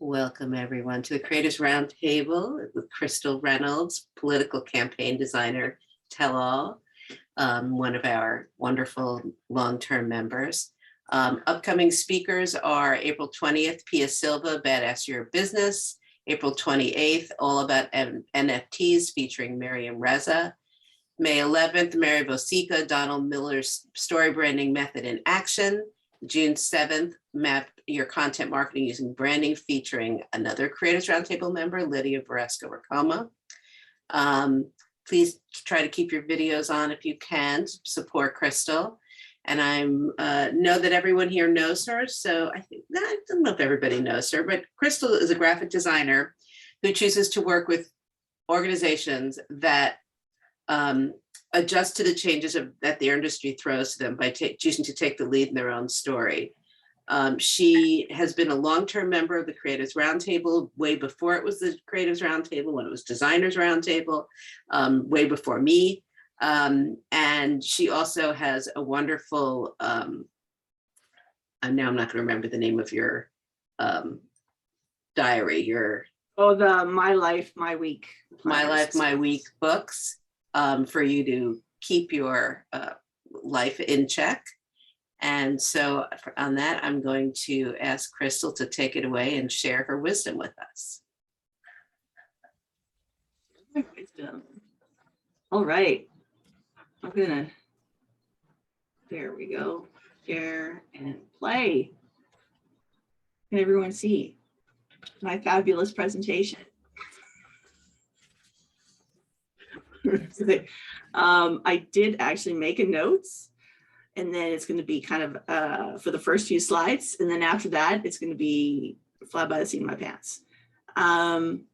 Welcome everyone to the Creators Roundtable with Crystal Reynolds, political campaign designer, tell-all, one of our wonderful long-term members. Upcoming speakers are April 20th, Pia Silva, Badass Your Business, April 28th, All About NFTs featuring Miriam Reza, May 11th, Mary Vosica, Donald Miller's Story Branding Method in Action, June 7th, Map Your Content Marketing Using Branding, featuring another Creators Roundtable member, Lydia Varesco-Racoma. Please try to keep your videos on if you can, support Crystal. And I know that everyone here knows her, so I don't know if everybody knows her, but Crystal is a graphic designer who chooses to work with organizations that adjust to the changes that the industry throws to them by choosing to take the lead in their own story. She has been a long-term member of the Creators Roundtable way before it was the Creators Roundtable, when it was Designers Roundtable, way before me. And she also has a wonderful, and now I'm not going to remember the name of your diary, the My Life, My Week. My Life, My Week books. For you to keep your life in check. And so on that, I'm going to ask Crystal to take it away and share her wisdom with us. Wisdom. All right. There we go. Share and play. Can everyone see my fabulous presentation? I did actually make a notes, and then it's going to be kind of for the first few slides, and then after that it's going to be fly by the seat of my pants.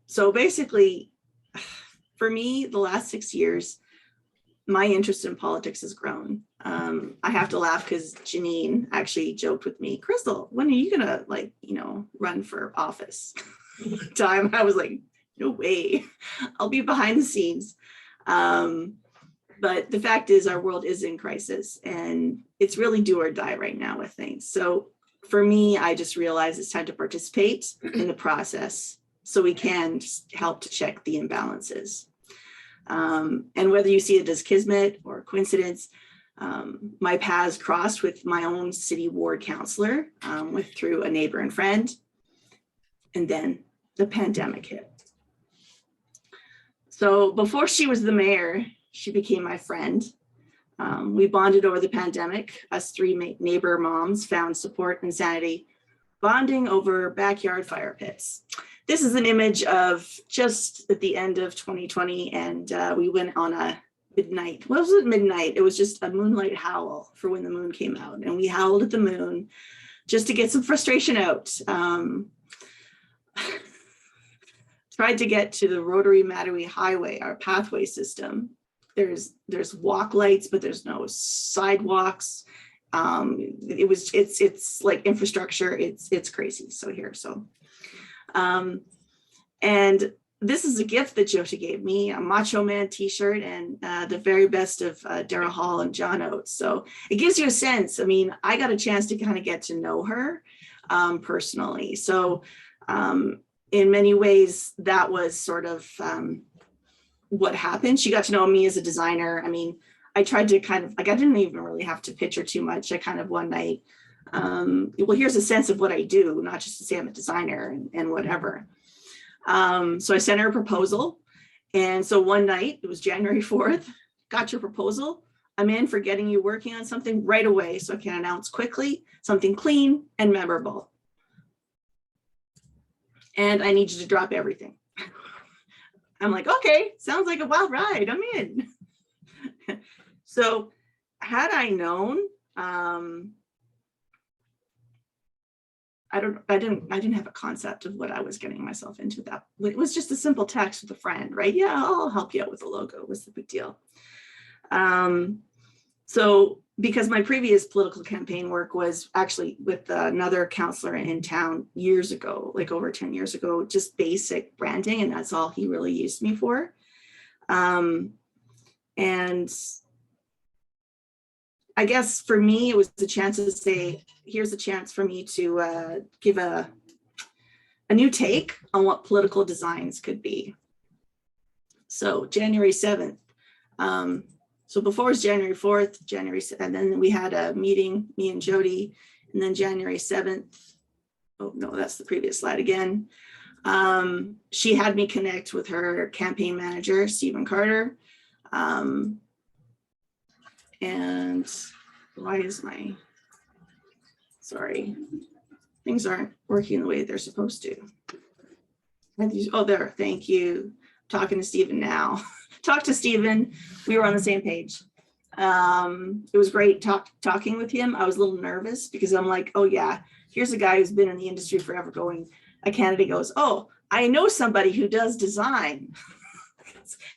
So basically, for me, the last 6 years, my interest in politics has grown. I have to laugh because Janine actually joked with me, Crystal, when are you gonna run for office? Time I was like, no way, I'll be behind the scenes. But the fact is, our world is in crisis, and it's really do or die right now with things. So for me, I just realized it's time to participate in the process so we can help to check the imbalances. And whether you see it as kismet or coincidence, my paths crossed with my own city ward counselor through a neighbor and friend, and then the pandemic hit. So before she was the mayor, she became my friend. We bonded over the pandemic. Us three neighbor moms found support and sanity, bonding over backyard fire pits. This is an image of just at the end of 2020, and we went on a midnight. What was it, midnight? It was just a moonlight howl for when the moon came out, and we howled at the moon just to get some frustration out. Tried to get to the Rotary Matawee Highway, our pathway system. There's walk lights, but there's no sidewalks. It's like infrastructure. It's crazy. And this is a gift that Jyoti gave me, a Macho Man t-shirt and the very best of Daryl Hall and John Oates. So it gives you a sense. I mean, I got a chance to kind of get to know her personally. So in many ways, that was sort of what happened. She got to know me as a designer. I mean, I tried to kind of, I didn't even really have to pitch her too much. I kind of one night, well, here's a sense of what I do, not just to say I'm a designer and whatever. So I sent her a proposal. And so one night, it was January 4th, got your proposal. I'm in for getting you working on something right away so I can announce quickly, something clean and memorable. And I need you to drop everything. I'm like, okay, sounds like a wild ride, I'm in. So had I known, I didn't have a concept of what I was getting myself into. That it was just a simple text with a friend, right? Yeah, I'll help you out with the logo. What's the big deal? So because my previous political campaign work was actually with another counselor in town years ago, like over 10 years ago, just basic branding, and that's all he really used me for. And I guess for me, it was the chance to say, here's a chance for me to give an a new take on what political designs could be. So January 7th. So before was January 4th, and then we had a meeting, me and Jyoti, and then January 7th. Oh no, that's the previous slide again. She had me connect with her campaign manager, Stephen Carter. And why is sorry, things aren't working the way they're supposed to. Oh, there, thank you. Talking to Stephen now. Talk to Stephen, we were on the same page. It was great talking with him. I was a little nervous because I'm like, oh yeah, here's a guy who's been in the industry forever going, a candidate goes, oh, I know somebody who does design.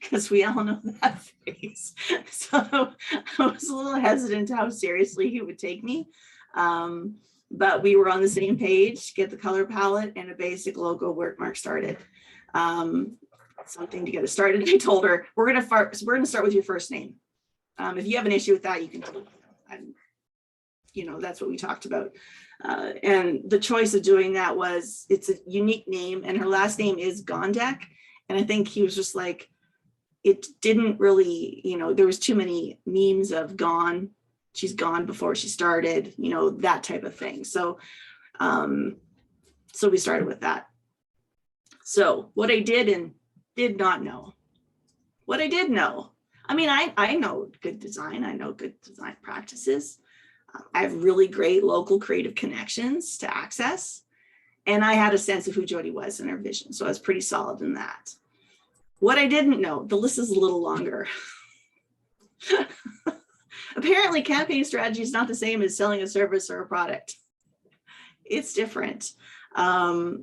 Because we all know that phrase. So I was a little hesitant how seriously he would take me. But we were on the same page, get the color palette and a basic logo where Mark started. Something to get us started. I told her, we're gonna start with your first name. If you have an issue with that, you can, that's what we talked about. And the choice of doing that was, it's a unique name and her last name is Gondek. And I think he was just like, it didn't really, there was too many memes of gone. She's gone before she started, that type of thing. So, so we started with that. So what I did and did not know, what I did know, I mean, I know good design. I know good design practices. I have really great local creative connections to access. And I had a sense of who Jyoti was and her vision. So I was pretty solid in that. What I didn't know, the list is a little longer. Apparently campaign strategy is not the same as selling a service or a product. It's different.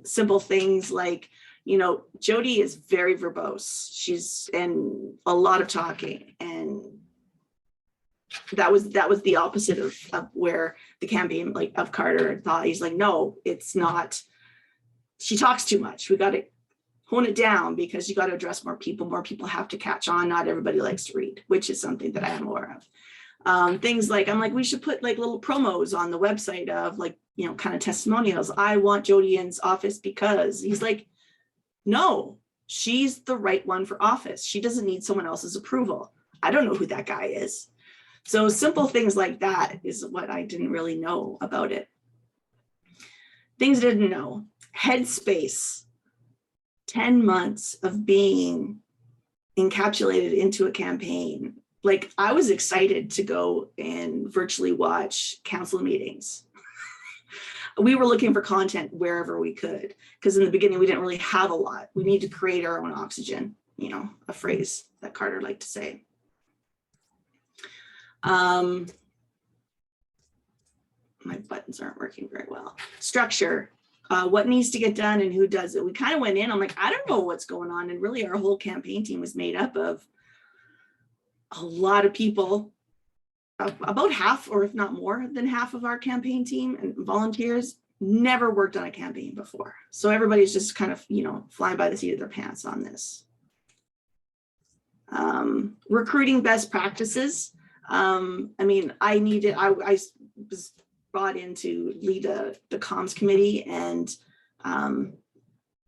Simple things like, Jyoti is very verbose. She's in a lot of talking, and that was the opposite of where the campaign of Carter thought. He's like, no, it's not. She talks too much. We got to hone it down because you got to address more people. More people have to catch on. Not everybody likes to read, which is something that I am aware of. Things like, I'm like, we should put little promos on the website of kind of testimonials. I want Jyoti in's office because he's like, no, she's the right one for office. She doesn't need someone else's approval. I don't know who that guy is. So simple things like that is what I didn't really know about it. Things I didn't know. Headspace. 10 months of being encapsulated into a campaign. I was excited to go and virtually watch council meetings. We were looking for content wherever we could, because in the beginning, we didn't really have a lot. We need to create our own oxygen, a phrase that Carter liked to say. My buttons aren't working very well. Structure. What needs to get done and who does it. We kind of went in, I'm like, I don't know what's going on. And really our whole campaign team was made up of a lot of people, about half, or if not more than half of our campaign team and volunteers never worked on a campaign before. So everybody's just kind of, flying by the seat of their pants on this. Recruiting best practices. I was brought in to lead the comms committee, and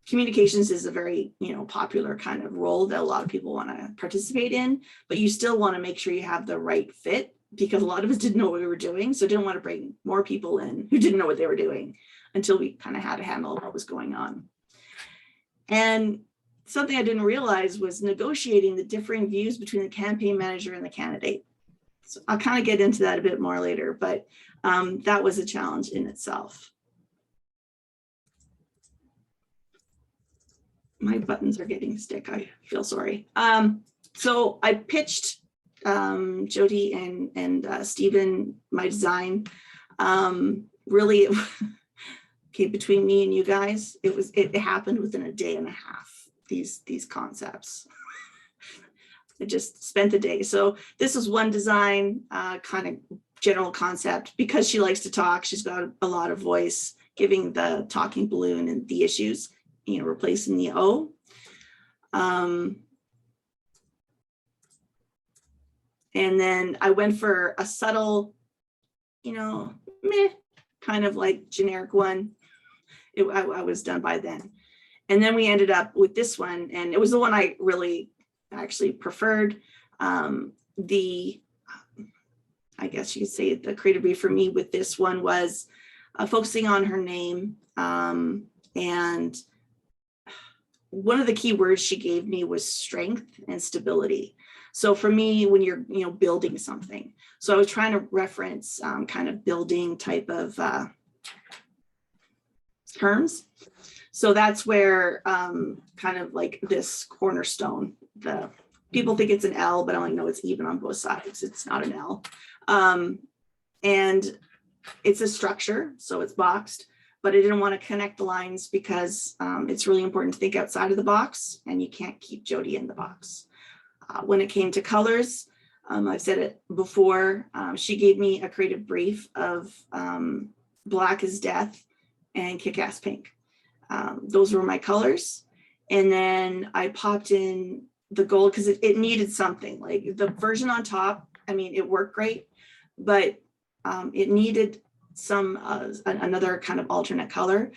communications is a very popular kind of role that a lot of people want to participate in, but you still want to make sure you have the right fit, because a lot of us didn't know what we were doing, so didn't want to bring more people in who didn't know what they were doing until we kind of had a handle of what was going on. And something I didn't realize was negotiating the differing views between the campaign manager and the candidate. So I'll kind of get into that a bit more later, but that was a challenge in itself. My buttons are getting stuck. I feel sorry. So I pitched Jyoti and Stephen my design. Really, okay, between me and you guys, it happened within a day and a half. These concepts. I just spent the day. So this is one design, kind of general concept. Because she likes to talk, she's got a lot of voice, giving the talking balloon and the issues, replacing the O. And then I went for a subtle, meh, kind of like generic one. I was done by then. And then we ended up with this one, and it was the one I really actually preferred. I guess you could say the creative brief for me with this one was focusing on her name. And one of the key words she gave me was strength and stability. So for me, when you're, building something, so I was trying to reference kind of building type of terms. So that's where kind of like this cornerstone, the people think it's an L, but I'm like, no, it's even on both sides. It's not an L. And it's a structure, so it's boxed, but I didn't want to connect the lines because it's really important to think outside of the box, and you can't keep Jyoti in the box. When it came to colors, I've said it before, she gave me a creative brief of Black as Death and Kick-Ass Pink. Those were my colors. And then I popped in the gold because it needed something. Like the version on top, I mean, it worked great, but it needed some another kind of alternate color.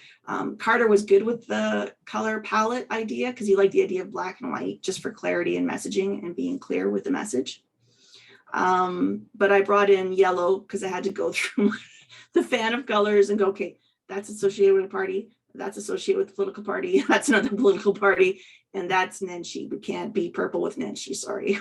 Carter was good with the color palette idea because he liked the idea of black and white just for clarity and messaging and being clear with the message. But I brought in yellow because I had to go through the fan of colors and go, okay, that's associated with a party, that's associated with a political party, that's another political party, and that's Nenshi. We can't be purple with Nenshi, sorry.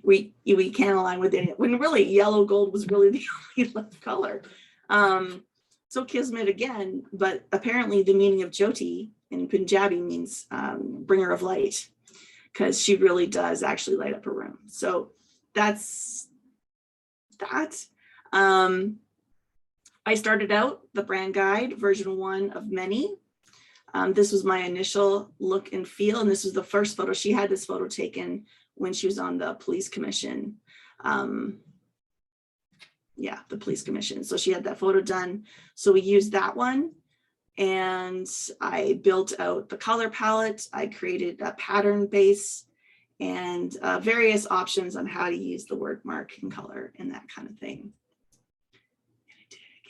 We can't align with it. When really yellow gold was really the only left color. So Kismet again, but apparently the meaning of Jyoti in Punjabi means bringer of light, because she really does actually light up her room. So that's that. I started out the brand guide, version 1 of many. This was my initial look and feel, and this was the first photo. She had this photo taken when she was on the police commission. Yeah, the police commission. So she had that photo done. So we used that one, and I built out the color palette. I created a pattern base and various options on how to use the word mark and color and that kind of thing. And I did it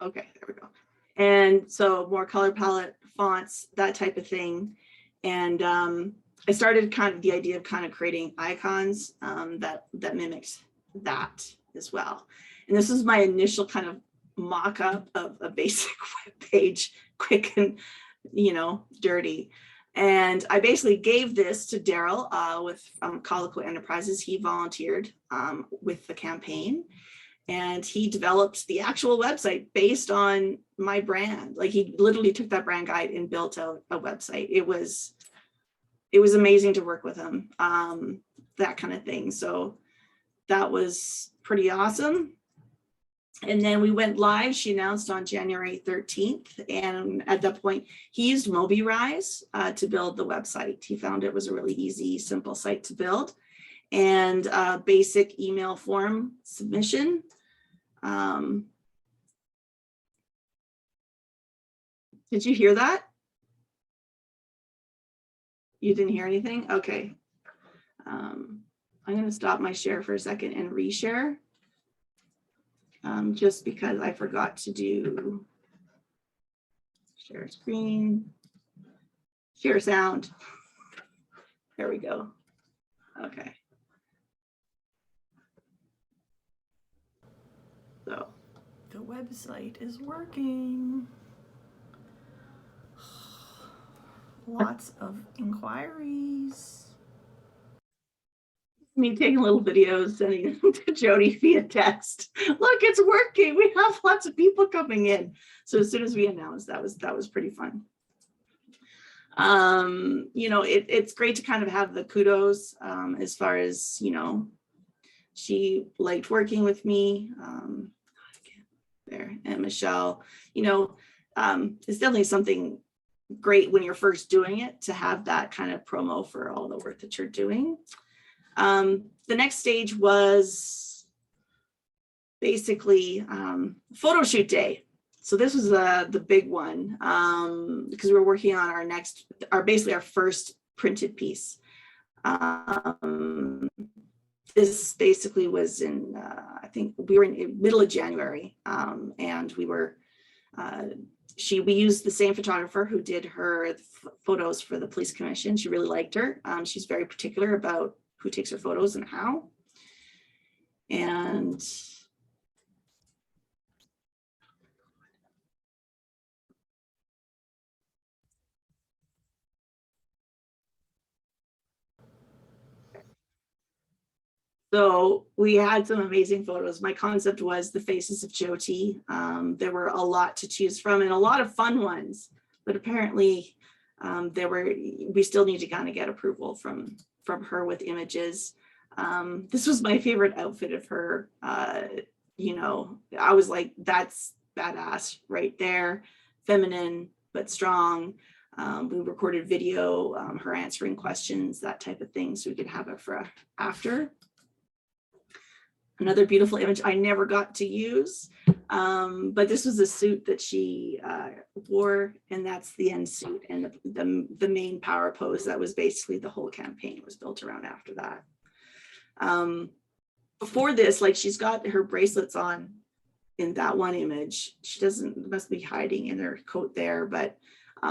again. Okay, there we go. And so more color palette, fonts, that type of thing. And I started kind of the idea of kind of creating icons that mimics that as well. And this is my initial kind of mock-up of a basic web page, quick and dirty. And I basically gave this to Daryl with Calico Enterprises. He volunteered with the campaign, and he developed the actual website based on my brand. Like he literally took that brand guide and built out a website. It was amazing to work with him, that kind of thing. So that was pretty awesome. And then we went live. She announced on January 13th. And at that point, he used MobiRise to build the website. He found it was a really easy, simple site to build, and basic email form submission. Did you hear that? You didn't hear anything? Okay. I'm going to stop my share for a second and reshare. Just because I forgot to do share screen, share sound. There we go. Okay. So the website is working. Lots of inquiries. Me taking little videos, sending them to Jyoti via text. Look, it's working. We have lots of people coming in. So as soon as we announced, that was pretty fun. It's great to kind of have the kudos as far as, she liked working with me. There, and Michelle, it's definitely something great when you're first doing it to have that kind of promo for all the work that you're doing. The next stage was basically photo shoot day. So this was the big one because we were working on basically our first printed piece. this basically was in, I think we were in middle of January, and we were, we used the same photographer who did her photos for the police commission. She really liked her. She's very particular about who takes her photos and how. And so we had some amazing photos. My concept was the faces of Jyoti. There were a lot to choose from and a lot of fun ones, but apparently we still need to kind of get approval from her with images. This was my favorite outfit of her. You know, I was like, that's badass right there. Feminine, but strong. We recorded video, her answering questions, that type of thing, so we could have it for after. Another beautiful image I never got to use, but this was a suit that she wore, and that's the end suit and the main power pose. That was basically the whole campaign was built around after that. Before this, like, she's got her bracelets on in that one image. She must be hiding in her coat there, but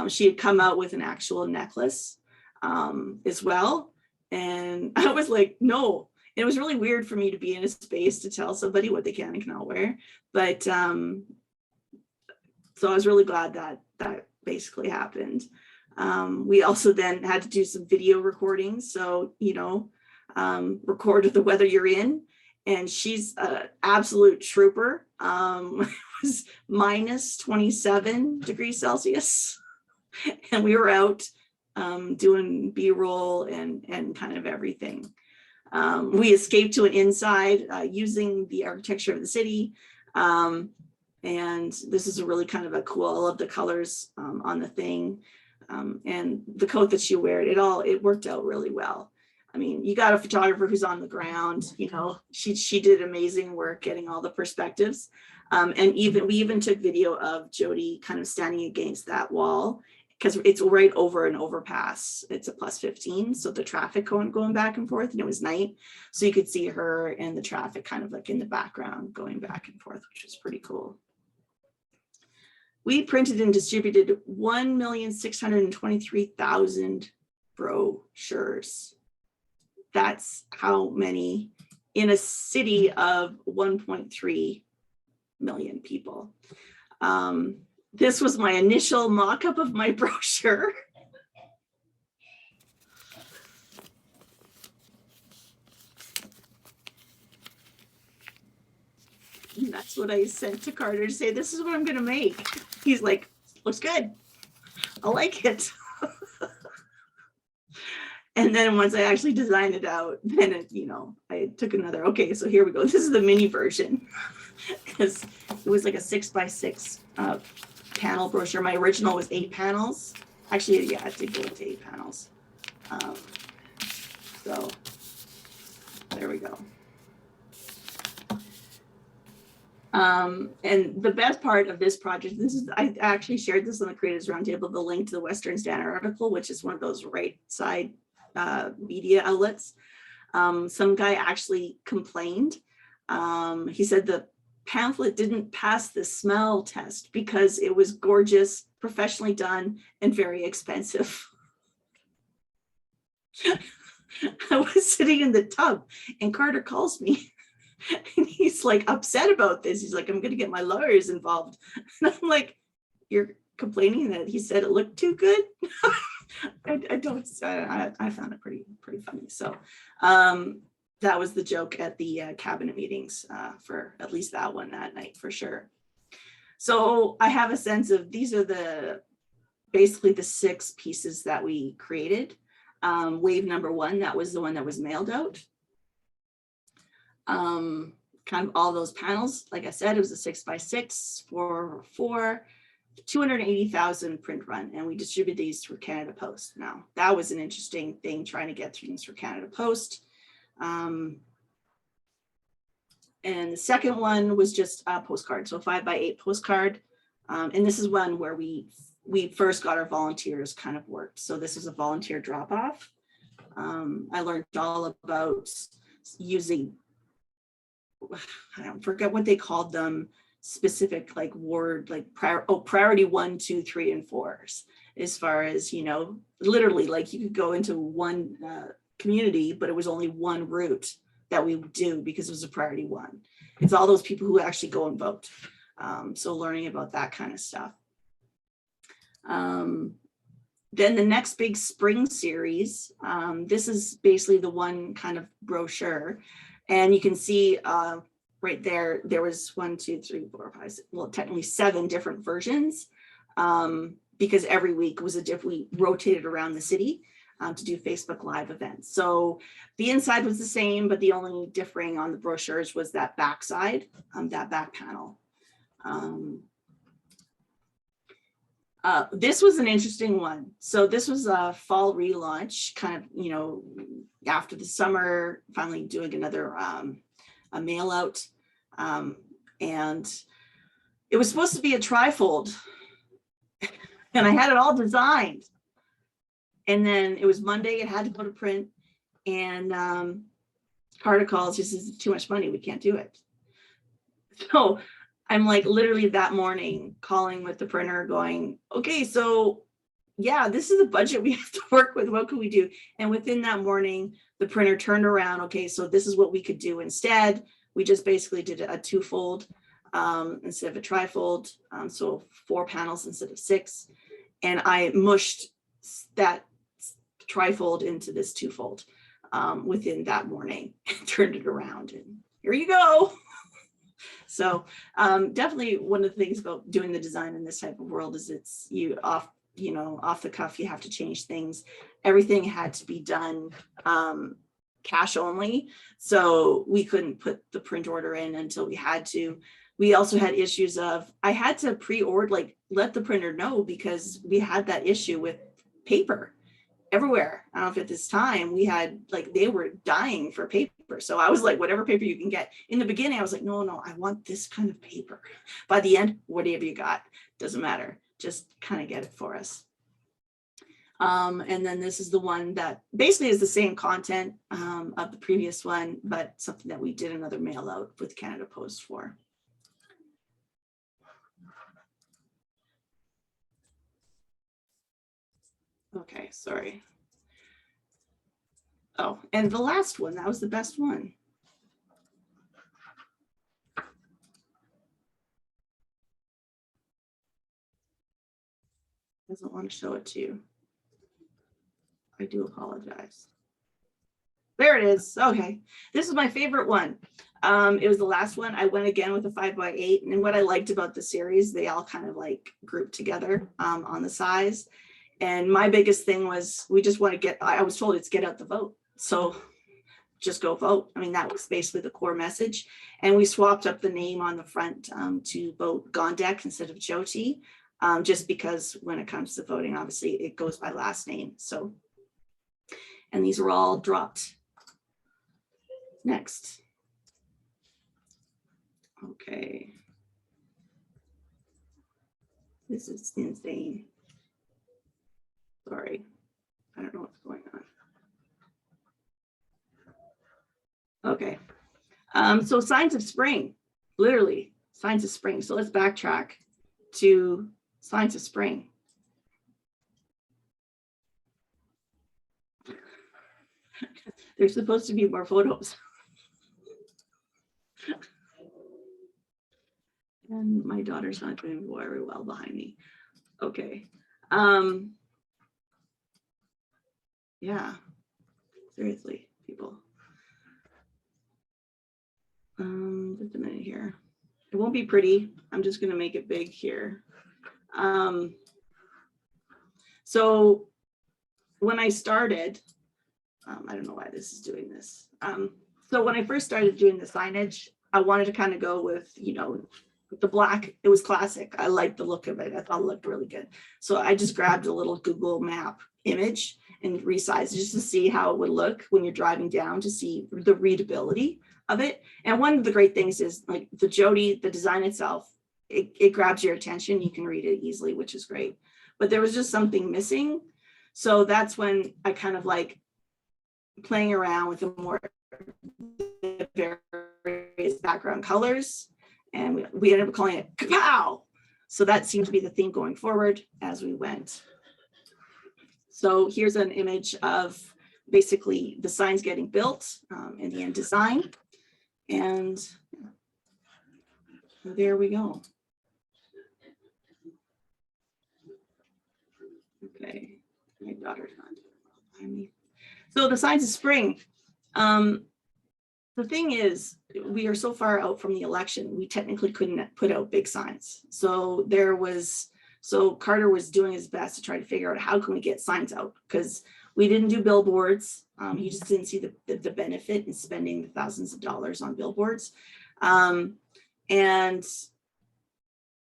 she had come out with an actual necklace as well. And I was like, no. It was really weird for me to be in a space to tell somebody what they can and cannot wear. But so I was really glad that basically happened. We also then had to do some video recordings. So, you know, record the weather you're in. And she's an absolute trooper. It was minus 27 degrees Celsius. And we were out doing B-roll and kind of everything. We escaped to an inside using the architecture of the city. And this is a really kind of a cool, I love the colors on the thing. And the coat that she wore, it worked out really well. I mean, you got a photographer who's on the ground, you know, she did amazing work getting all the perspectives. And we even took video of Jyoti kind of standing against that wall, because it's right over an overpass. It's a +15, so the traffic going back and forth, and it was night, so you could see her and the traffic kind of like in the background going back and forth, which was pretty cool. We printed and distributed 1,623,000 brochures. That's how many in a city of 1.3 million people. This was my initial mock-up of my brochure. And that's what I sent to Carter to say, this is what I'm gonna make. He's like, looks good. I like it. And then once I actually designed it out, then it, you know, I took another, okay, so here we go. This is the mini version, because it was like a 6x6 panel brochure. My original was 8 panels. Actually, yeah, I did go into 8 panels. So there we go. And the best part of this project, I actually shared this on the Creators Roundtable, the link to the Western Standard article, which is one of those right side media outlets. Some guy actually complained. He said the pamphlet didn't pass the smell test because it was gorgeous, professionally done, and very expensive. I was sitting in the tub and Carter calls me and he's like upset about this. He's like, I'm gonna get my lawyers involved. And I'm like, you're complaining that he said it looked too good? I found it pretty funny. So that was the joke at the cabinet meetings for at least that one that night for sure. So I have a sense of, these are basically the 6 pieces that we created. Wave number 1, that was the one that was mailed out. Kind of all those panels, like I said, it was a 6x6 for 280,000 print run, and we distribute these through Canada Post. Now that was an interesting thing, trying to get things for Canada Post. And the second one was just a postcard, so a 5x8 postcard. And this is one where we first got our volunteers kind of worked. So this is a volunteer drop-off. I learned all about using, I don't forget what they called them, specific like word, like priority 1, 2, 3, and 4s, as far as, you know, literally like you could go into one community, but it was only one route that we would do because it was a priority 1. It's all those people who actually go and vote. So learning about that kind of stuff. Then the next big spring series, this is basically the one kind of brochure. And you can see right there, there was 1, 2, 3, 4, 5, 6, well, technically 7 different versions, because every week was a different, we rotated around the city to do Facebook Live events. So the inside was the same, but the only differing on the brochures was that back side, that back panel. This was an interesting one. So this was a fall relaunch, kind of, you know, after the summer, finally doing another a mail out. And it was supposed to be a trifold. And I had it all designed. And then it was Monday, it had to go to print. And Carter calls, this is too much money, we can't do it. So I'm like literally that morning calling with the printer going, okay, so yeah, this is the budget we have to work with. What can we do? And within that morning, the printer turned around. Okay, so this is what we could do instead. We just basically did a 2-fold instead of a trifold. So 4 panels instead of 6. And I mushed that trifold into this 2-fold within that morning and turned it around. And here you go. So definitely one of the things about doing the design in this type of world is it's off the cuff, you have to change things. Everything had to be done cash only. So we couldn't put the print order in until we had to. We also had issues of, I had to pre-order, like let the printer know, because we had that issue with paper everywhere. I don't know if at this time we had, like, they were dying for paper. So I was like, whatever paper you can get. In the beginning, I was like, no, I want this kind of paper. By the end, whatever you got, doesn't matter. Just kind of get it for us. And then this is the one that basically is the same content of the previous one, but something that we did another mail out with Canada Post for. Okay, sorry. Oh, and the last one, that was the best one. Doesn't want to show it to you. I do apologize. There it is. Okay, this is my favorite one. It was the last one. I went again with a 5x8, and what I liked about the series, they all kind of like grouped together on the size. And my biggest thing was, we just want to get, I was told it's get out the vote. So just go vote. I mean, that was basically the core message. And we swapped up the name on the front to vote Gondek instead of Jyoti, just because when it comes to voting, obviously it goes by last name. So, and these are all dropped. Next. Okay. This is insane. Sorry, I don't know what's going on. Okay, so signs of spring, literally signs of spring. So let's backtrack to signs of spring. There's supposed to be more photos. And my daughter's not doing very well behind me. Okay. Yeah, seriously, people. Just a minute here. It won't be pretty. I'm just gonna make it big here. So when I started, I don't know why this is doing this. So when I first started doing the signage, I wanted to kind of go with, you know, the black. It was classic. I liked the look of it. I thought it looked really good. So I just grabbed a little Google map image and resized just to see how it would look when you're driving down, to see the readability of it. And one of the great things is, like, the Jyoti, the design itself, it grabs your attention. You can read it easily, which is great. But there was just something missing. So that's when I kind of like playing around with a more the various background colors, and we ended up calling it Kapow. So that seemed to be the theme going forward as we went. So here's an image of basically the signs getting built in the end design. And there we go. Okay, my daughter's not behind me. So the signs of spring. The thing is, we are so far out from the election, we technically couldn't put out big signs. So Carter was doing his best to try to figure out how can we get signs out, because we didn't do billboards. He just didn't see the benefit in spending the thousands of dollars on billboards. And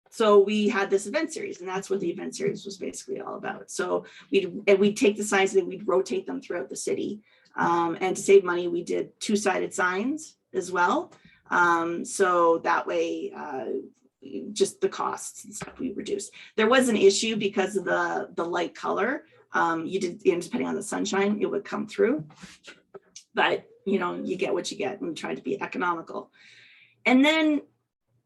so we had this event series, and that's what the event series was basically all about. So we'd take the signs and we'd rotate them throughout the city. And to save money, we did two-sided signs as well. So that way, just the costs and stuff we reduced. There was an issue because of the light color. Depending on the sunshine, it would come through. But you get what you get, and we tried to be economical. And then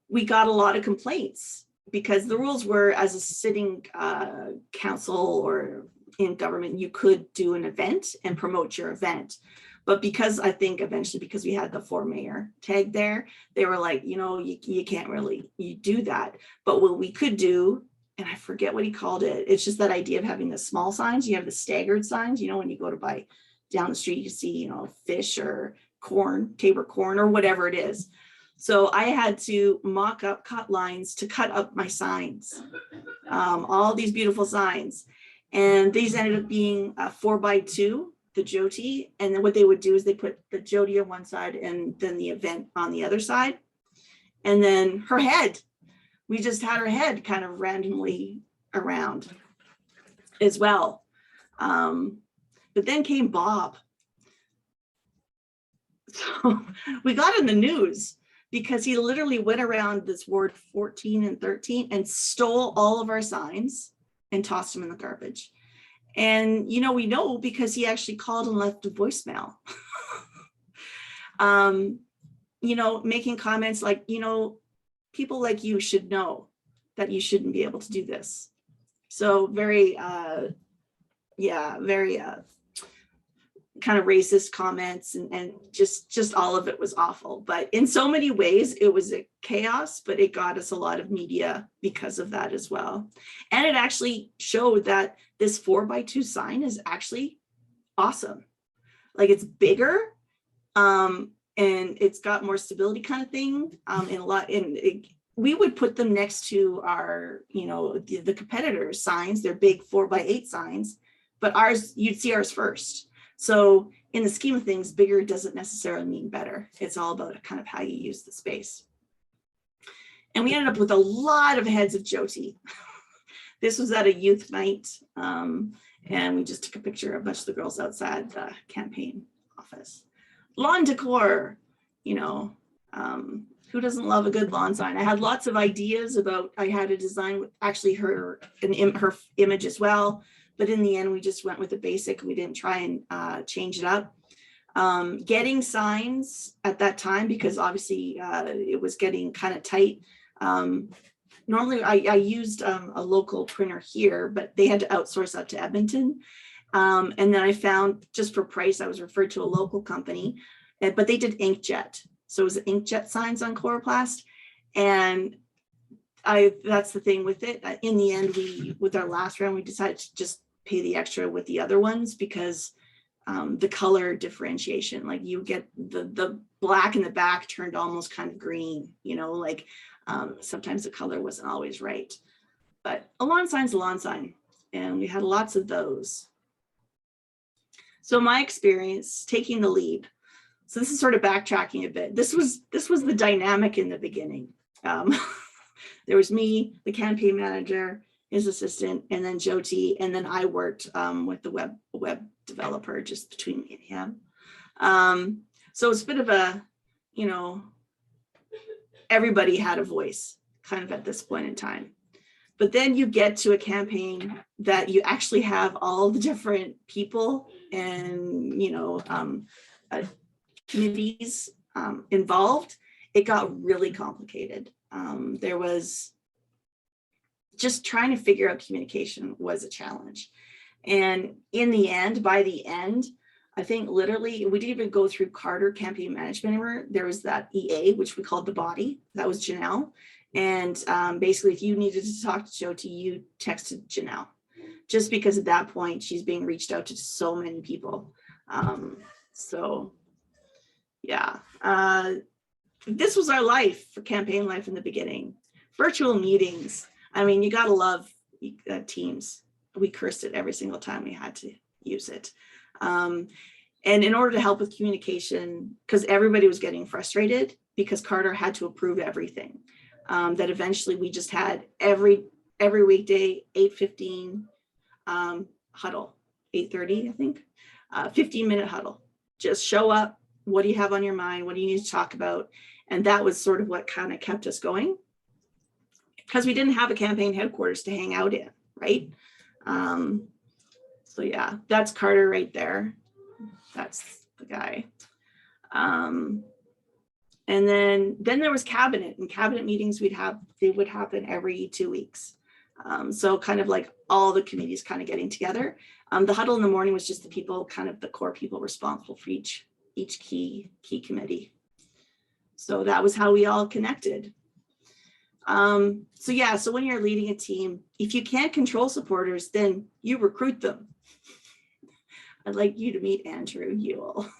we got a lot of complaints because the rules were, as a sitting council or in government, you could do an event and promote your event. But because I think eventually, because we had the for mayor tag there, they were like, you can't really do that. But what we could do, and I forget what he called it, it's just that idea of having the small signs. You have the staggered signs, when you go to buy down the street, you see, fish or corn, Tabor corn or whatever it is. So I had to mock up cut lines to cut up my signs, all these beautiful signs. And these ended up being 4x2, the Jyoti. And then what they would do is they put the Jyoti on one side and then the event on the other side. And then her head, we just had her head kind of randomly around as well. But then came Bob. So we got in the news because he literally went around this ward 14 and 13 and stole all of our signs and tossed them in the garbage. And, we know because he actually called and left a voicemail, making comments like, people like you should know that you shouldn't be able to do this. So very kind of racist comments and just all of it was awful. But in so many ways, it was a chaos, but it got us a lot of media because of that as well. And it actually showed that this 4x2 sign is actually awesome. Like, it's bigger and it's got more stability kind of thing. We would put them next to our, the competitors' signs, their big 4x8 signs, but ours, you'd see ours first. So in the scheme of things, bigger doesn't necessarily mean better. It's all about kind of how you use the space. And we ended up with a lot of heads of Jyoti. This was at a youth night. And we just took a picture of a bunch of the girls outside the campaign office. Lawn decor, who doesn't love a good lawn sign? I had lots of ideas about, I had a design with actually her image as well. But in the end, we just went with the basic. We didn't try and change it up. Getting signs at that time, because obviously it was getting kind of tight. Normally, I used a local printer here, but they had to outsource that to Edmonton. And then I found, just for price, I was referred to a local company, but they did inkjet. So it was inkjet signs on chloroplast. And that's the thing with it. In the end, with our last round, we decided to just pay the extra with the other ones because the color differentiation, like you get the black in the back turned almost kind of green, sometimes the color wasn't always right. But a lawn sign's a lawn sign, and we had lots of those. So my experience taking the lead. So this is sort of backtracking a bit. This was the dynamic in the beginning. There was me, the campaign manager, his assistant, and then Jyoti, and then I worked with the web developer just between me and him. So it's a bit of a, everybody had a voice kind of at this point in time. But then you get to a campaign that you actually have all the different people and, committees involved, it got really complicated. There was just trying to figure out communication was a challenge. And in the end, by the end, I think literally we didn't even go through Carter campaign management anymore. There was that EA, which we called the body. That was Janelle. And basically, if you needed to talk to Jyoti, you texted Janelle, just because at that point she's being reached out to so many people. So yeah, this was our life for campaign life in the beginning. Virtual meetings. I mean, you gotta love Teams. We cursed it every single time we had to use it. And in order to help with communication, because everybody was getting frustrated because Carter had to approve everything, that eventually we just had every weekday, 8:15 huddle, 8:30, I think, 15-minute huddle. Just show up. What do you have on your mind? What do you need to talk about? And that was sort of what kind of kept us going, because we didn't have a campaign headquarters to hang out in, right? So yeah, that's Carter right there. That's the guy. And then there was cabinet, and cabinet meetings they would happen every 2 weeks. So kind of like all the committees kind of getting together. The huddle in the morning was just the people, kind of the core people responsible for each key committee. So that was how we all connected. So yeah, so when you're leading a team, if you can't control supporters, then you recruit them. I'd like you to meet Andrew Ewell.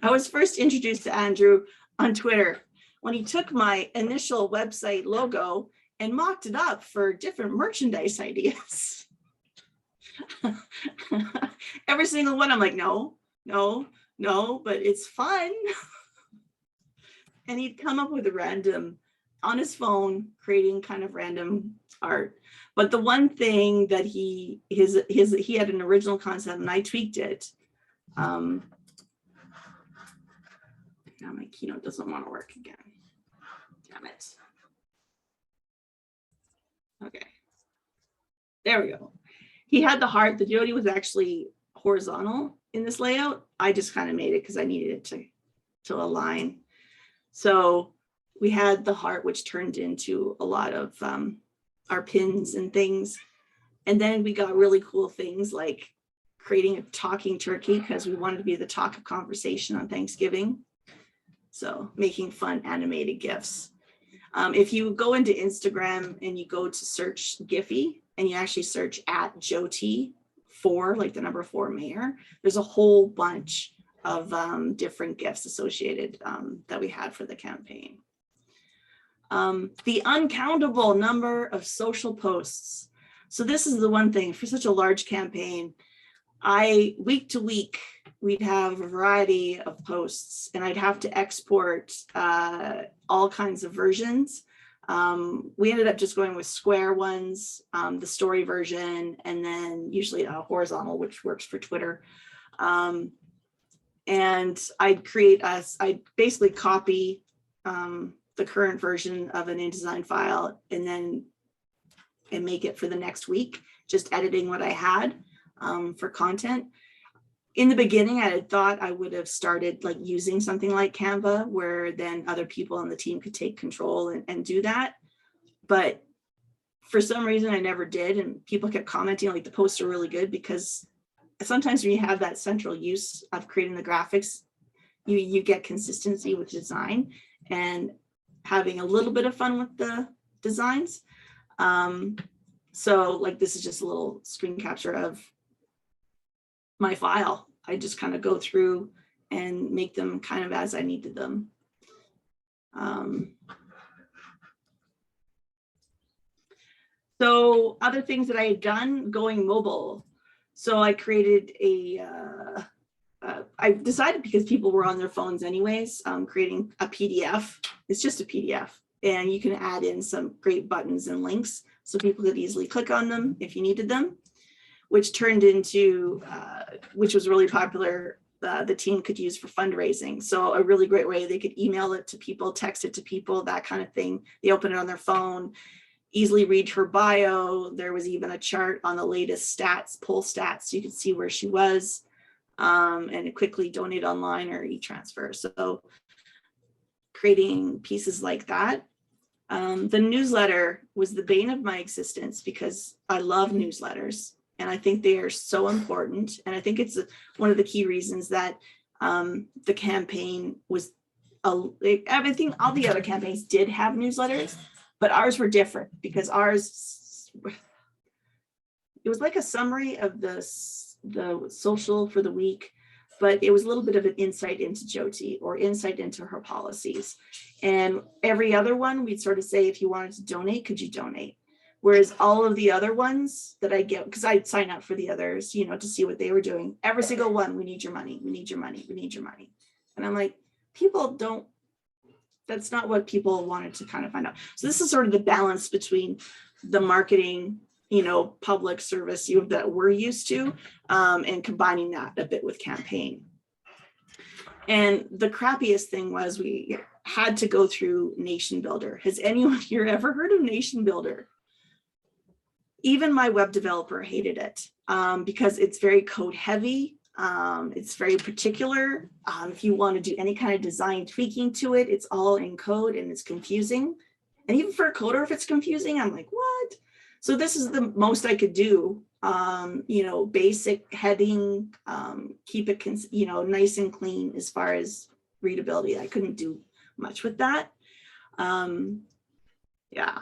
I was first introduced to Andrew on Twitter when he took my initial website logo and mocked it up for different merchandise ideas. Every single one, I'm like, no, but it's fun. And he'd come up with a random, on his phone, creating kind of random art. But the one thing that he had an original concept, and I tweaked it. Now my keynote doesn't want to work again. Damn it. Okay. There we go. He had the heart. The Jyoti was actually horizontal in this layout. I just kind of made it because I needed it to align. So we had the heart, which turned into a lot of our pins and things. And then we got really cool things like creating a talking turkey, because we wanted to be the talk of conversation on Thanksgiving. So making fun animated GIFs. If you go into Instagram and you go to search Giphy and you actually search at Jyoti 4, like the number 4 mayor, there's a whole bunch of different GIFs associated that we had for the campaign. The uncountable number of social posts. So this is the one thing for such a large campaign. Week to week, we'd have a variety of posts, and I'd have to export all kinds of versions. We ended up just going with square ones, the story version, and then usually a horizontal, which works for Twitter. And I'd basically copy the current version of an InDesign file and make it for the next week, just editing what I had for content. In the beginning, I had thought I would have started like using something like Canva, where then other people on the team could take control and do that. But for some reason, I never did. And people kept commenting like the posts are really good, because sometimes when you have that central use of creating the graphics, you get consistency with design and having a little bit of fun with the designs. So like this is just a little screen capture of my file. I just kind of go through and make them kind of as I needed them. So other things that I had done, going mobile. So I created I decided, because people were on their phones anyways, creating a PDF. It's just a PDF, and you can add in some great buttons and links so people could easily click on them if you needed them, which turned into, which was really popular, the team could use for fundraising. So a really great way, they could email it to people, text it to people, that kind of thing. They open it on their phone, easily read her bio. There was even a chart on the latest stats, poll stats, so you could see where she was. and quickly donate online or e-transfer. So creating pieces like that. The newsletter was the bane of my existence because I love newsletters and I think they are so important. And I think it's one of the key reasons that the campaign was, I think all the other campaigns did have newsletters, but ours were different because ours, it was like a summary of the social for the week, but it was a little bit of an insight into Jyoti or insight into her policies. And every other one, we'd sort of say, if you wanted to donate, could you donate? Whereas all of the other ones that I get, because I'd sign up for the others, you know, to see what they were doing, every single one, we need your money, we need your money, we need your money. And I'm like, people don't, that's not what people wanted to kind of find out. So this is sort of the balance between the marketing, you know, public service that we're used to, and combining that a bit with campaign. And the crappiest thing was we had to go through Nation Builder. Has anyone here ever heard of Nation Builder? Even my web developer hated it because it's very code heavy. It's very particular. If you want to do any kind of design tweaking to it, it's all in code and it's confusing. And even for a coder, if it's confusing, I'm like, what? So this is the most I could do, you know, basic heading, keep it, you know, nice and clean as far as readability. I couldn't do much with that. Yeah.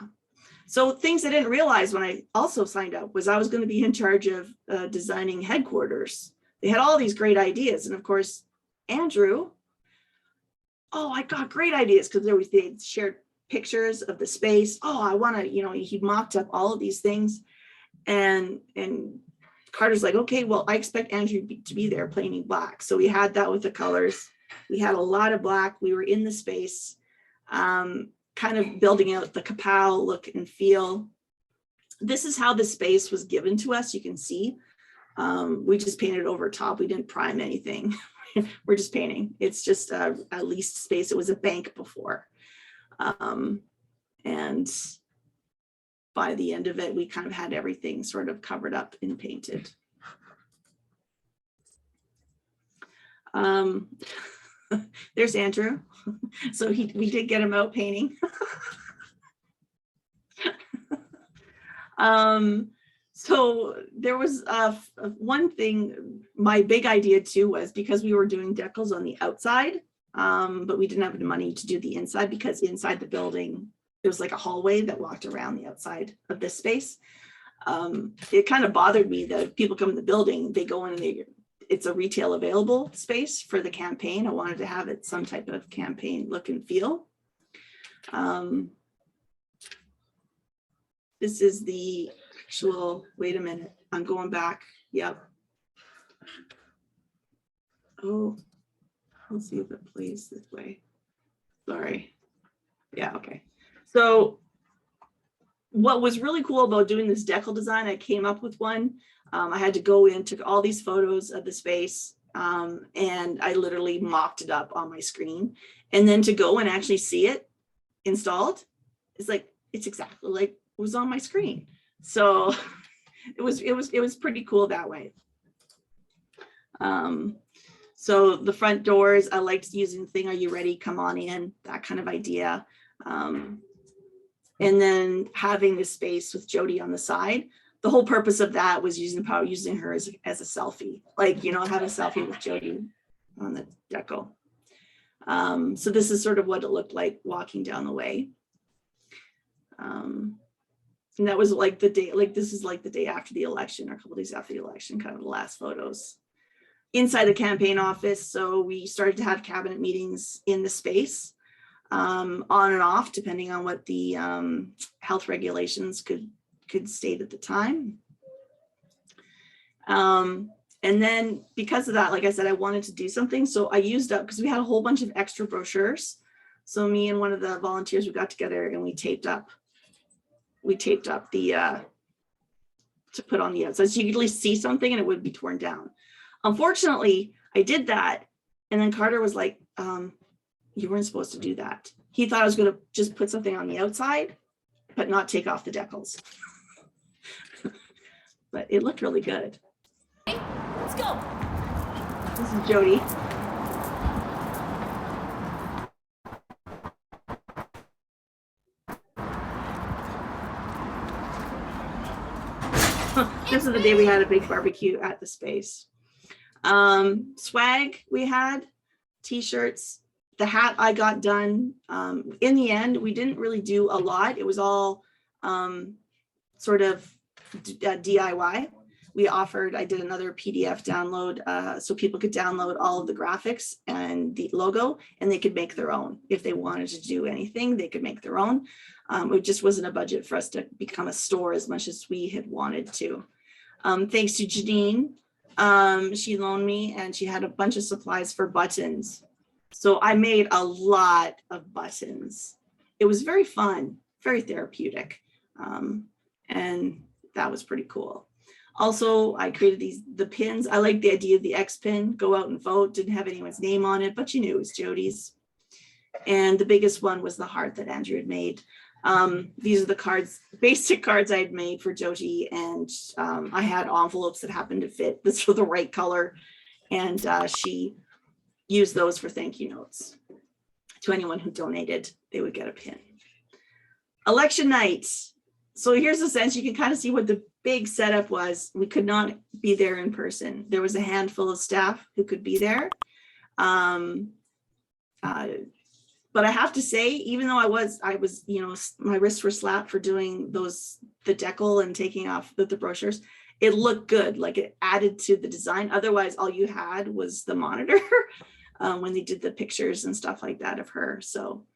So things I didn't realize when I also signed up was I was going to be in charge of designing headquarters. They had all these great ideas. And of course, Andrew, oh, I got great ideas because they shared pictures of the space. Oh, I want to, you know, he mocked up all of these things. And Carter's like, okay, well, I expect Andrew to be there painting black. So we had that with the colors. We had a lot of black. We were in the space, kind of building out the kapow look and feel. This is how the space was given to us. You can see, we just painted over top. We didn't prime anything. We're just painting. It's just a leased space. It was a bank before. And by the end of it, we kind of had everything sort of covered up and painted. There's Andrew. So we did get him out painting. So there was one thing, my big idea too was because we were doing decals on the outside, but we didn't have the money to do the inside because inside the building, it was like a hallway that walked around the outside of this space. It kind of bothered me that people come in the building, they go in and it's a retail available space for the campaign. I wanted to have it some type of campaign look and feel. This is the actual, wait a minute, I'm going back. Yep. Oh, let's see if it plays this way. Sorry. Yeah, okay. So what was really cool about doing this decal design, I came up with one. I had to go in, took all these photos of the space, and I literally mocked it up on my screen. And then to go and actually see it installed, it's like, it's exactly like it was on my screen. So it was pretty cool that way. So the front doors, I liked using the thing, are you ready? Come on in, that kind of idea. And then having the space with Jyoti on the side. The whole purpose of that was using her as a selfie, like, you know, have a selfie with Jyoti on the deco. So this is sort of what it looked like walking down the way. And that was like the day, like this is like the day after the election or a couple of days after the election, kind of the last photos. Inside the campaign office, so we started to have cabinet meetings in the space, on and off, depending on what the health regulations could state at the time. And then because of that, like I said, I wanted to do something. So I used up, because we had a whole bunch of extra brochures. So me and one of the volunteers, we got together and we taped up the, to put on the outside. So you could at least see something and it would be torn down. Unfortunately, I did that. And then Carter was like, you weren't supposed to do that. He thought I was going to just put something on the outside, but not take off the decals. But it looked really good. Let's go. This is Jyoti. This is the day we had a big barbecue at the space. Swag we had, t-shirts, the hat I got done. In the end, we didn't really do a lot. It was all sort of DIY. I did another PDF download so people could download all of the graphics and the logo, and they could make their own. If they wanted to do anything, they could make their own. It just wasn't a budget for us to become a store as much as we had wanted to. Thanks to Janine, she loaned me, and she had a bunch of supplies for buttons. So I made a lot of buttons. It was very fun, very therapeutic. And that was pretty cool. Also, I created the pins. I like the idea of the X pin, go out and vote. Didn't have anyone's name on it, but you knew it was Jody's. And the biggest one was the heart that Andrew had made. These are the cards, basic cards I had made for Jyoti, and I had envelopes that happened to fit this for the right color, and she used those for thank you notes. To anyone who donated, they would get a pin. Election night. So here's a sense, you can kind of see what the big setup was. We could not be there in person. There was a handful of staff who could be there. But I have to say, even though I was, you know, my wrists were slapped for doing the decal and taking off the brochures, it looked good. Like, it added to the design. Otherwise, all you had was the monitor when they did the pictures and stuff like that of her. So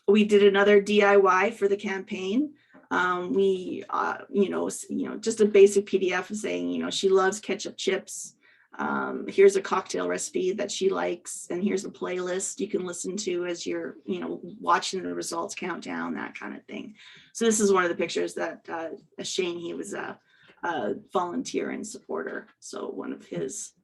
we did another DIY for the campaign. We, just a basic PDF saying, you know, she loves ketchup chips. Here's a cocktail recipe that she likes, and here's a playlist you can listen to as you're, watching the results countdown, that kind of thing. So this is one of the pictures that Shane, he was a volunteer and supporter. So one of his.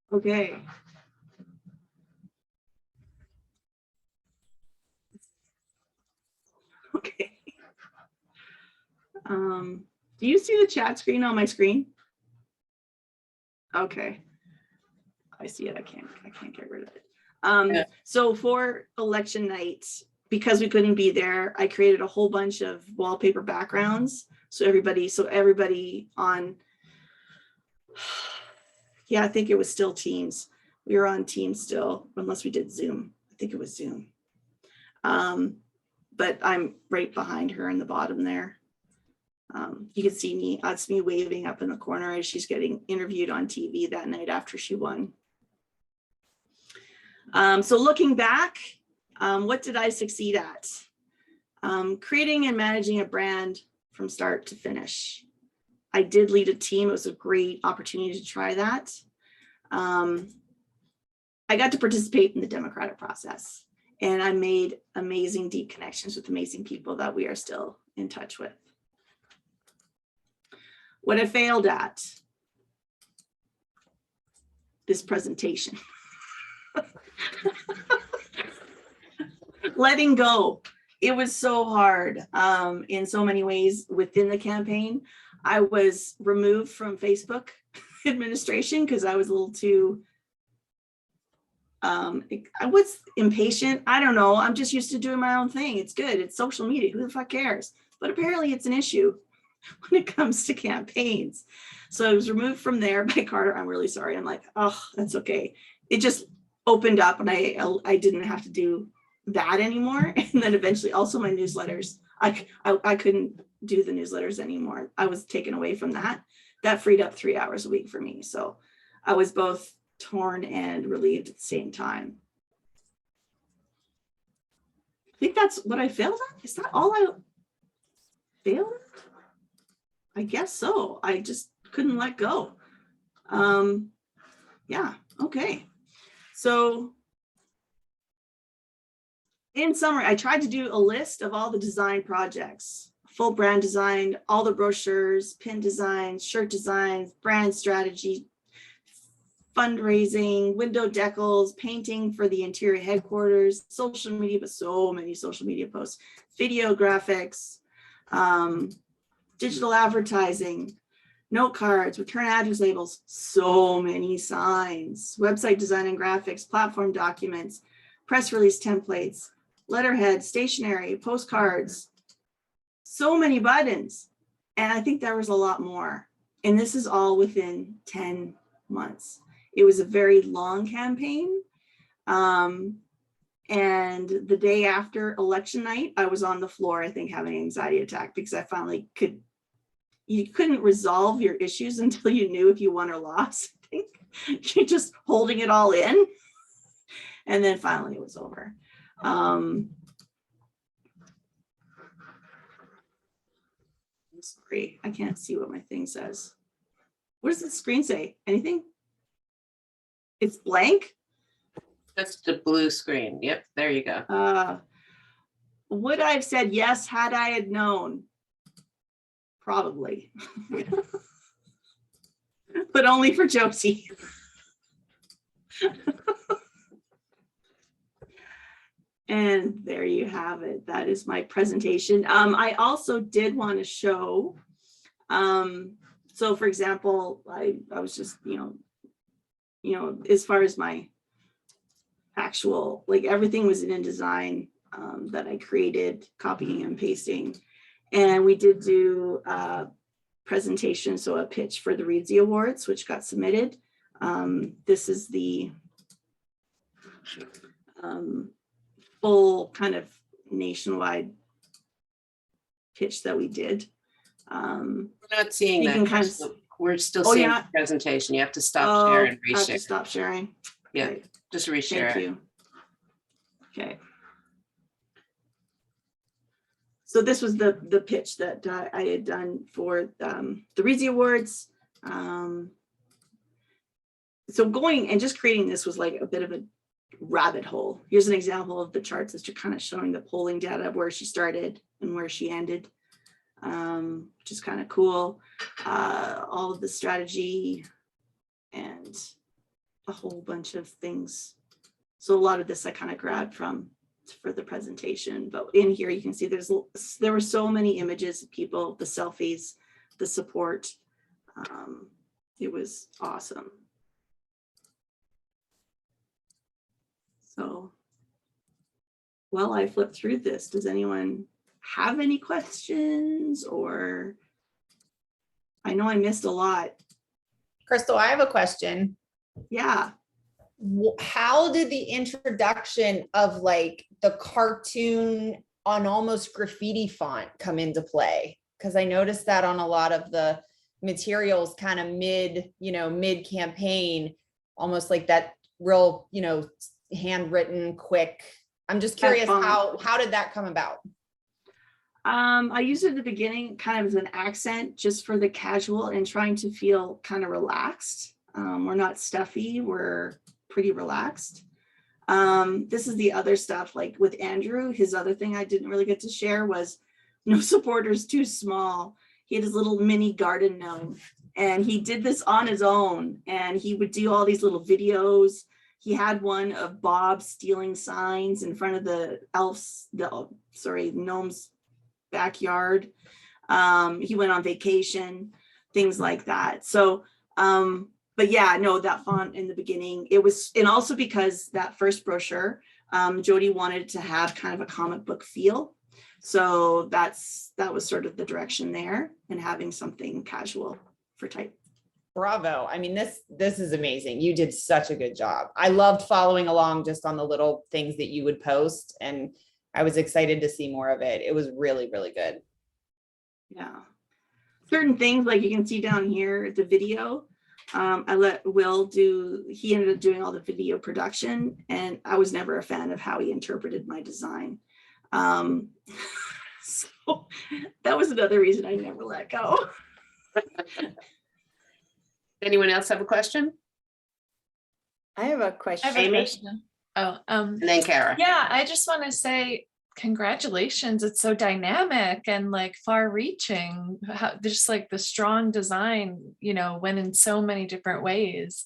Okay. Okay. Do you see the chat screen on my screen? Okay. I see it. I can't get rid of it. Yeah. So for election night, because we couldn't be there, I created a whole bunch of wallpaper backgrounds. So everybody on, yeah, I think it was still Teams. We were on Teams still, unless we did Zoom. I think it was Zoom. But I'm right behind her in the bottom there. You can see me, that's me waving up in the corner as she's getting interviewed on TV that night after she won. So looking back, what did I succeed at? Creating and managing a brand from start to finish. I did lead a team. It was a great opportunity to try that. I got to participate in the democratic process, and I made amazing, deep connections with amazing people that we are still in touch with. What I failed at, this presentation. Letting go. It was so hard in so many ways within the campaign. I was removed from Facebook administration because I was a little too, I was impatient. I don't know. I'm just used to doing my own thing. It's good. It's social media. Who the fuck cares? But apparently it's an issue when it comes to campaigns. So I was removed from there by Carter. I'm really sorry. I'm like, oh, that's okay. It just opened up, and I didn't have to do that anymore. And then eventually also my newsletters, I couldn't do the newsletters anymore. I was taken away from that. That freed up 3 hours a week for me. So I was both torn and relieved at the same time. I think that's what I failed at. Is that all I failed at? I guess so. I just couldn't let go. Yeah, okay. So in summary, I tried to do a list of all the design projects, full brand design, all the brochures, pin designs, shirt designs, brand strategy, fundraising, window decals, painting for the interior headquarters, social media, but so many social media posts, video graphics, digital advertising, note cards, return address labels, so many signs, website design and graphics, platform documents, press release templates, letterhead, stationery, postcards, so many buttons. And I think there was a lot more. And this is all within 10 months. It was a very long campaign. And the day after election night, I was on the floor, I think, having an anxiety attack because I finally you couldn't resolve your issues until you knew if you won or lost. I think you're just holding it all in. And then finally it was over. I'm sorry, I can't see what my thing says. What does the screen say? Anything? It's blank? Just a blue screen. Yep, there you go. Would I have said yes had I had known? Probably. But only for Josie. And there you have it. That is my presentation. I also did want to show, so for example, I was just, as far as my actual, like everything was in InDesign that I created, copying and pasting. And we did do a presentation, so a pitch for the Reedsy Awards, which got submitted. This is the full kind of nationwide pitch that we did. We're not seeing you that. can kind of, We're still Oh, seeing you're the not- presentation. You have to stop share and I have to reshare. stop sharing. Yeah, Right. just reshare. Thank it. you. Okay. So this was the pitch that I had done for the Reedsy Awards. So going and just creating this was like a bit of a rabbit hole. Here's an example of the charts that's just kind of showing the polling data of where she started and where she ended, which is kind of cool. All of the strategy and a whole bunch of things. So a lot of this I kind of grabbed from for the presentation, but in here you can see there were so many images of people, the selfies, the support. It was awesome. So while I flip through this, does anyone have any questions? Or I know I missed a lot. Crystal, I have a question. Yeah. How did the introduction of like the cartoon on almost graffiti font come into play? Because I noticed that on a lot of the materials kind of mid campaign, almost like that real, handwritten quick. I'm just curious, how did that come about? I used it at the beginning kind of as an accent just for the casual and trying to feel kind of relaxed. We're not stuffy, we're pretty relaxed. This is the other stuff, like with Andrew, his other thing I didn't really get to share was no supporters too small. He had his little mini garden gnome and he did this on his own and he would do all these little videos. He had one of Bob stealing signs in front of the gnome's backyard. He went on vacation, things like that. So, but yeah, no, that font in the beginning, it was, and also because that first brochure, Jyoti wanted to have kind of a comic book feel. So that was sort of the direction there, and having something casual for type. Bravo. I mean, this is amazing. You did such a good job. I loved following along just on the little things that you would post, and I was excited to see more of it. It was really, really good. Yeah. Certain things like you can see down here, the video, I let Will do, he ended up doing all the video production, and I was never a fan of how he interpreted my design. So that was another reason I never let go. Anyone else have a question? I have a question. I have a Amy? question. Oh, And then Kara. yeah, I just want to say congratulations. It's so dynamic and like far reaching. Just like the strong design, went in so many different ways.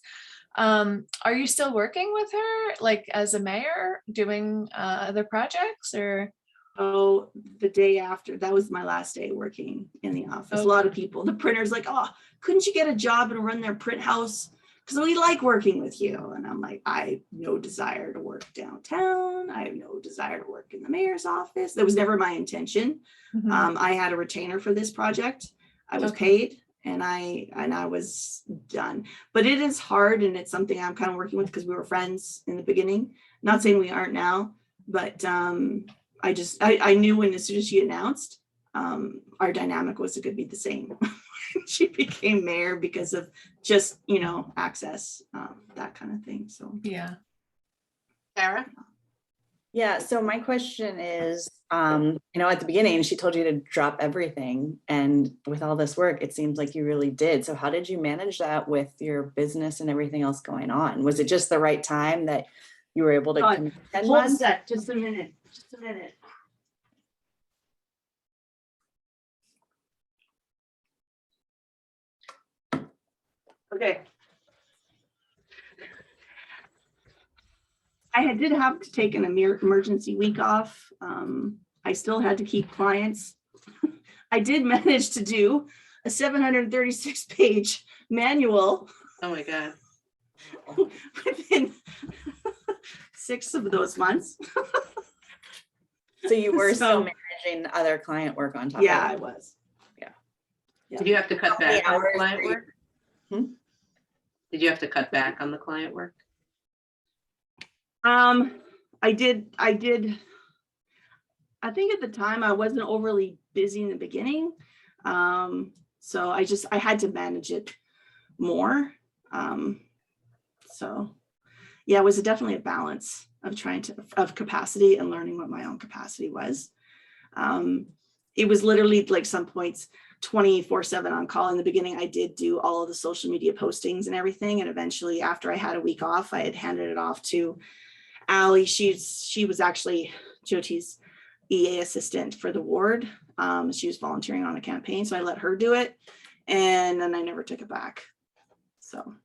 Are you still working with her, like as a mayor, doing other projects or? Oh, the day after, that was my last day working in the office. A lot of people, the printer's like, oh, couldn't you get a job and run their print house? Because we like working with you. And I'm like, I have no desire to work downtown. I have no desire to work in the mayor's office. That was never my intention. Mhm. I had a retainer for this project. I was Okay. paid and I was done. But it is hard, and it's something I'm kind of working with because we were friends in the beginning. Not saying we aren't now, but I knew when, as soon as she announced, our dynamic was going to be the same. She became mayor because of just, access, that kind of thing. So Yeah. Sarah? Yeah, so my question is, at the beginning, she told you to drop everything. And with all this work, it seems like you really did. So how did you manage that with your business and everything else going on? Was it just the right time that you were able to God, commit 10 hold a months? sec, just a minute. Okay. Did have to take an emergency week off. I still had to keep clients. I did manage to do a 736-page manual Oh my God. within 6 of those months. So you were still So- managing other client work on top Yeah, of I it? was. Did you have to cut How many back on the hours client were you- work? Hmm? Did you have to cut back on the client work? I did. I think at the time I wasn't overly busy in the beginning. So I had to manage it more. So yeah, it was definitely a balance of of capacity and learning what my own capacity was. It was literally like some points 24/7 on call. In the beginning, I did do all of the social media postings and everything. And eventually, after I had a week off, I had handed it off to Allie. She was actually Jyoti's EA assistant for the ward. She was volunteering on a campaign, so I let her do it. And then I never took it back. So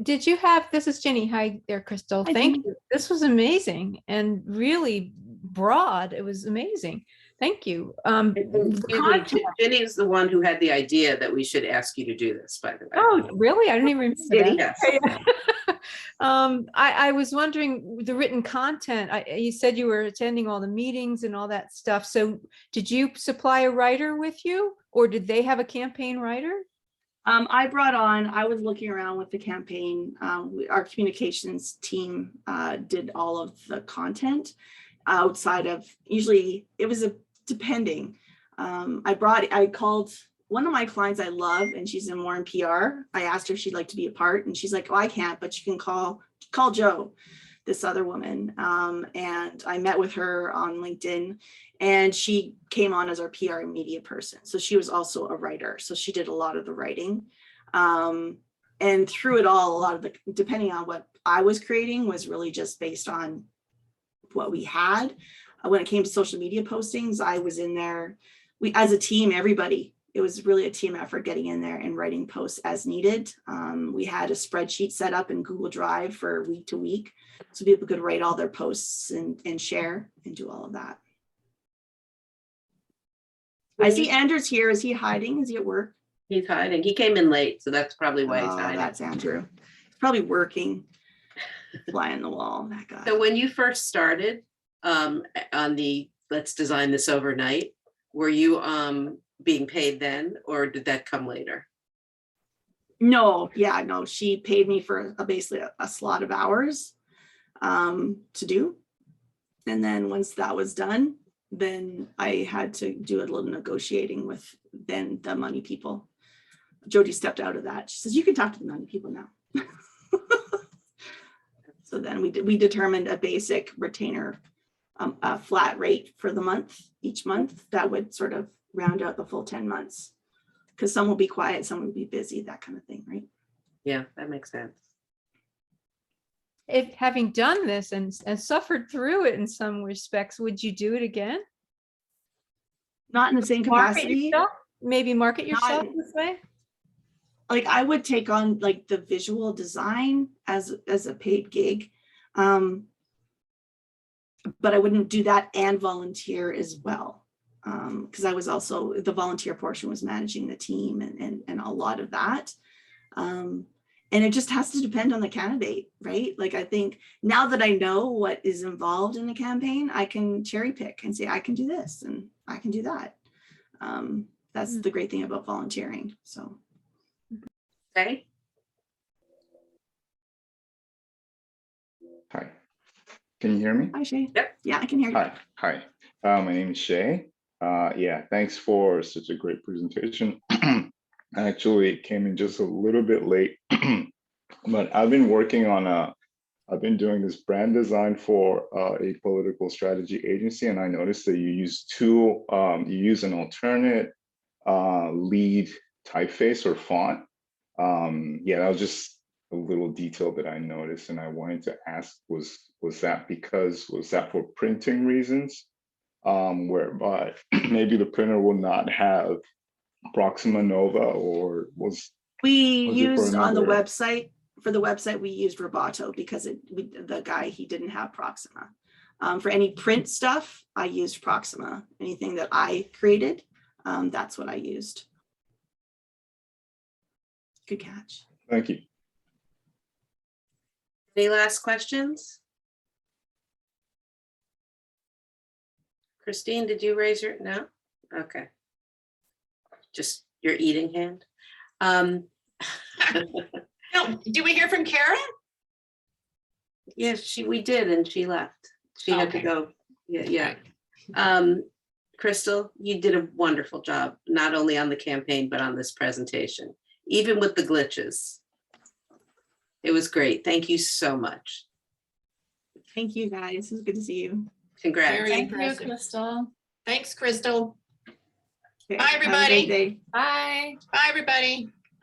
Did you have, this is Jenny. Hi there, Crystal. Hi, Thank Jenny. you. This was amazing and really broad. It was amazing. Thank you. The content- Jenny is the one who had the idea that we should ask you to do this, by the way. Oh, really? I didn't even remember Did that. Yes. I was wondering the written content. You said you were attending all the meetings and all that stuff. So did you supply a writer with you, or did they have a campaign writer? I was looking around with the campaign. Our communications team did all of the content outside of, usually it was depending. I called one of my clients I love, and she's more in PR. I asked her if she'd like to be a part, and she's like, oh, I can't, but you can call Joe, this other woman. And I met with her on LinkedIn, and she came on as our PR and media person. So she was also a writer. So she did a lot of the writing. And through it all, a lot of depending on what I was creating was really just based on what we had. When it came to social media postings, I was in there. As a team, everybody, it was really a team effort getting in there and writing posts as needed. We had a spreadsheet set up in Google Drive for week to week, so people could write all their posts and share and do all of that. I see Andrew's here. Is he hiding? Is he at work? He's hiding. He came in late, so that's probably why he's Oh, hiding. that's Andrew. He's probably working. Fly on the wall, that guy. So when you first started on the Let's Design This Overnight, were you being paid then, or did that come later? No, she paid me for basically a slot of hours to do. And then once that was done, then I had to do a little negotiating with then the money people. Jyoti stepped out of that. She says, you can talk to the money people now. So then we determined a basic retainer, a flat rate for the month, each month that would sort of round out the full 10 months. Because some will be quiet, some will be busy, that kind of thing, right? Yeah, that makes sense. If having done this and suffered through it in some respects, would you do it again? Not in the same Market capacity. yourself? Maybe market Not- yourself this way? like I would take on like the visual design as a paid gig. But I wouldn't do that and volunteer as well. Because I was also, the volunteer portion was managing the team and a lot of that. And it just has to depend on the candidate, right? Like, I think now that I know what is involved in a campaign, I can cherry pick and say, I can do this and I can do that. That's the great thing about volunteering, so. Okay. Hi, can you hear me? Hi, Shay. Yep. Yeah, I can hear you. Hi. My name is Shay. Yeah, thanks for such a great presentation. I actually came in just a little bit late, but I've been working on I've been doing this brand design for a political strategy agency, and I noticed that you use you use an alternate lead typeface or font. Yeah, that was just a little detail that I noticed, and I wanted to ask, was that for printing reasons, whereby maybe the printer will not have Proxima Nova, or was We it for used on the another- website, for the website, we used Roboto because the guy, he didn't have Proxima. For any print stuff, I used Proxima. Anything that I created, that's what I used. Good catch. Thank you. Any last questions? Christine, did you raise your, no? Okay. Just your eating hand. No, do we hear from Karen? Yes, we did, and she left. She had to Okay. go. Yeah. Crystal, you did a wonderful job, not only on the campaign, but on this presentation, even with the glitches. It was great. Thank you so much. Thank you, guys. It was good to see you. Congrats. Very Thank you, impressive. Crystal. Thanks, Crystal. Okay, Bye, have a great everybody. day. Bye. Bye, everybody.